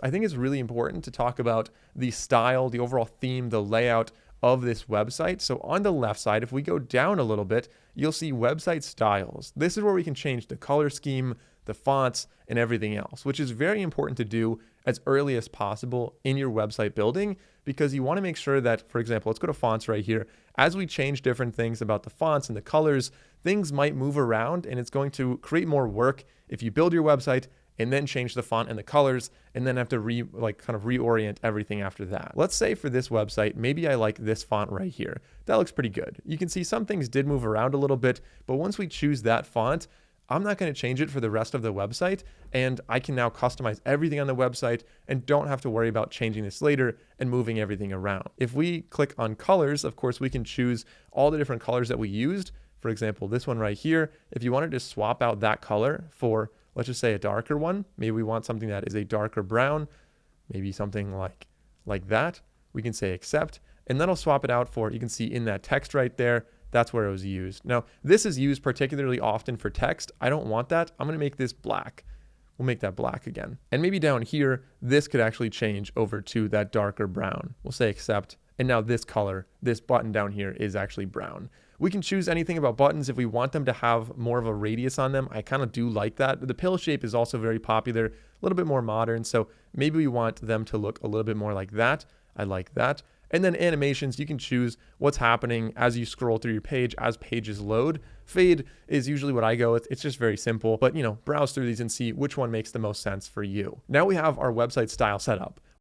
I think it's really important to talk about the style, the overall theme, the layout of this website. So on the left side, if we go down a little bit, you'll see website styles. This is where we can change the color scheme, the fonts, and everything else, which is very important to do as early as possible in your website building, because you want to make sure that, for example, let's go to fonts right here. As we change different things about the fonts and the colors, things might move around, and it's going to create more work if you build your website and then change the font and the colors, and then have to reorient everything after that. Let's say for this website, maybe I like this font right here. That looks pretty good. You can see some things did move around a little bit, but once we choose that font, I'm not going to change it for the rest of the website, and I can now customize everything on the website and don't have to worry about changing this later and moving everything around. If we click on colors, of course, we can choose all the different colors that we used. For example, this one right here, if you wanted to swap out that color for, let's just say, a darker one, maybe we want something that is a darker brown, maybe something like that, we can say accept, and that'll swap it out for, you can see in that text right there, that's where it was used. Now, this is used particularly often for text. I don't want that. I'm going to make this black. We'll make that black again. And maybe down here, this could actually change over to that darker brown. We'll say accept. And now this color, this button down here is actually brown. We can choose anything about buttons if we want them to have more of a radius on them. I kind of do like that. The pill shape is also very popular, a little bit more modern. So maybe we want them to look a little bit more like that. I like that. And then animations, you can choose what's happening as you scroll through your page, as pages load. Fade is usually what I go with. It's just very simple, but browse through these and see which one makes the most sense for you. Now we have our website style set up.